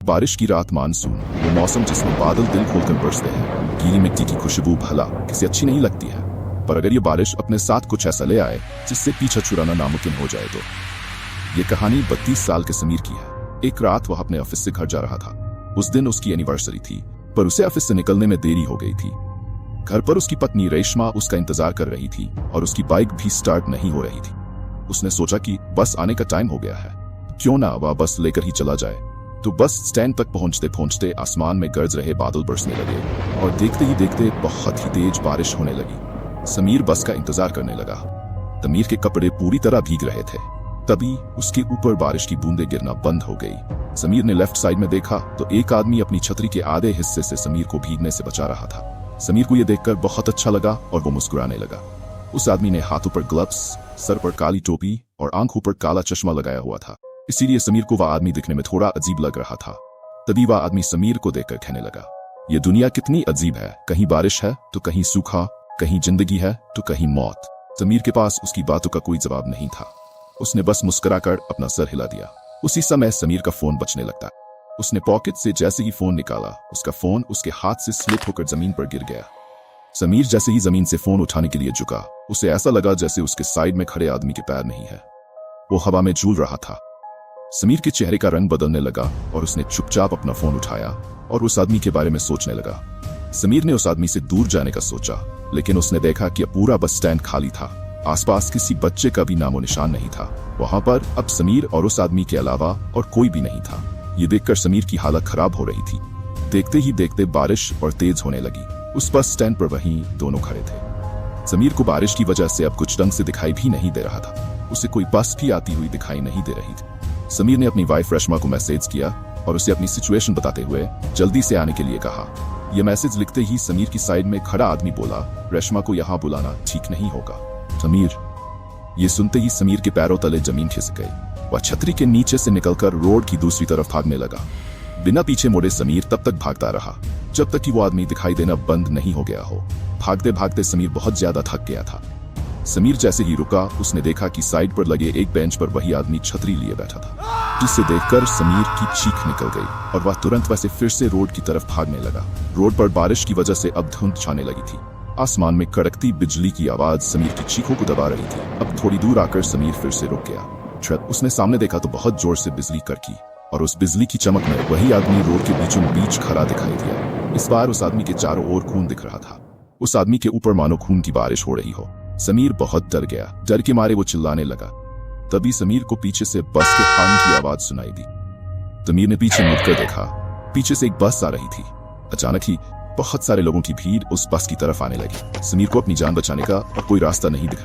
बारिश की रात, मानसून, वो मौसम जिसमें बादल दिल खोलकर बरसते हैं। गीली मिट्टी की खुशबू भला किसी अच्छी नहीं लगती है, पर अगर ये बारिश अपने साथ कुछ ऐसा ले आए जिससे पीछा छुड़ाना नामुमकिन हो जाए तो। ये कहानी 32 साल के समीर की है। एक रात वह अपने ऑफिस से घर जा रहा था। उस दिन उसकी एनिवर्सरी थी, पर उसे ऑफिस से निकलने में देरी हो गई थी। घर पर उसकी पत्नी रेशमा उसका इंतजार कर रही थी और उसकी बाइक भी स्टार्ट नहीं हो रही थी। उसने सोचा कि बस आने का टाइम हो गया है, क्यों ना वह बस लेकर ही चला जाए। तो बस स्टैंड तक पहुंचते पहुंचते आसमान में गरज रहे बादल बरसने लगे और देखते ही देखते बहुत ही तेज बारिश होने लगी। समीर बस का इंतजार करने लगा। समीर के कपड़े पूरी तरह भीग रहे थे। तभी उसके ऊपर बारिश की बूंदें गिरना बंद हो गई। समीर ने लेफ्ट साइड में देखा तो एक आदमी अपनी छतरी के आधे हिस्से से समीर को भीगने से बचा रहा था। समीर को यह देखकर बहुत अच्छा लगा और वो मुस्कुराने लगा। उस आदमी ने हाथों पर ग्लव्स, सर पर काली टोपी और आंखों पर काला चश्मा लगाया हुआ था, इसीलिए समीर को वह आदमी दिखने में थोड़ा अजीब लग रहा था। तभी वह आदमी समीर को देखकर कहने लगा, ये दुनिया कितनी अजीब है, कहीं बारिश है तो कहीं सूखा, कहीं जिंदगी है तो कहीं मौत। समीर के पास उसकी बातों का कोई जवाब नहीं था। उसने बस मुस्कुराकर अपना सर हिला दिया। उसी समय समीर का फोन बजने लगता। उसने पॉकेट से जैसे ही फोन निकाला, उसका फोन उसके हाथ से स्लिप होकर जमीन पर गिर गया। समीर जैसे ही जमीन से फोन उठाने के लिए झुका, उसे ऐसा लगा जैसे उसके साइड में खड़े आदमी के पैर नहीं है। वो हवा में झूल रहा था। समीर के चेहरे का रंग बदलने लगा और उसने चुपचाप अपना फोन उठाया और उस आदमी के बारे में सोचने लगा। समीर ने उस आदमी से दूर जाने का सोचा, लेकिन उसने देखा कि पूरा बस स्टैंड खाली था। आसपास किसी बच्चे का भी नामो निशान नहीं था। वहां पर अब समीर और उस आदमी के अलावा और कोई भी नहीं था। ये देखकर समीर की हालत खराब हो रही थी। देखते ही देखते बारिश और तेज होने लगी। उस बस स्टैंड पर वहीं दोनों खड़े थे। समीर को बारिश की वजह से अब कुछ ढंग से दिखाई भी नहीं दे रहा था। उसे कोई बस भी आती हुई दिखाई नहीं दे रही थी। समीर ने अपनी वाइफ रेशमा को मैसेज किया और उसे अपनी सिचुएशन बताते हुए जल्दी से आने के लिए कहा। यह मैसेज लिखते ही समीर की साइड में खड़ा आदमी बोला, रेशमा को यहाँ बुलाना ठीक नहीं होगा। समीर, ये सुनते ही समीर के पैरों तले जमीन खिसक गई। वह छतरी के नीचे से निकलकर रोड की दूसरी तरफ भागने लगा। बिना पीछे मुड़े समीर तब तक भागता रहा जब तक कि वो आदमी दिखाई देना बंद नहीं हो गया हो। भागते भागते समीर बहुत ज्यादा थक गया था। समीर जैसे ही रुका, उसने देखा कि साइड पर लगे एक बेंच पर वही आदमी छतरी लिए बैठा था, जिसे देखकर समीर की चीख निकल गई और वह तुरंत वैसे फिर से रोड की तरफ भागने लगा। रोड पर बारिश की वजह से अब धुंध छाने लगी थी। आसमान में कड़कती बिजली की आवाज समीर की चीखों को दबा रही थी। अब थोड़ी दूर आकर समीर फिर से रुक गया। उसने सामने देखा तो बहुत जोर से बिजली कड़की और उस बिजली की चमक में वही आदमी रोड के बीचों बीच खड़ा दिखाई दिया। इस बार उस आदमी के चारों ओर खून दिख रहा था। उस आदमी के ऊपर मानो खून की बारिश हो रही हो। समीर बहुत डर गया। डर के मारे वो चिल्लाने लगा। तभी समीर को पीछे से बस के हॉर्न की आवाज सुनाई दी। समीर ने पीछे मुड़कर देखा। पीछे से एक बस आ रही थी। अचानक ही बहुत सारे लोगों की भीड़ उस बस की तरफ आने लगी। समीर को अपनी जान बचाने का और कोई रास्ता नहीं दिख रहा।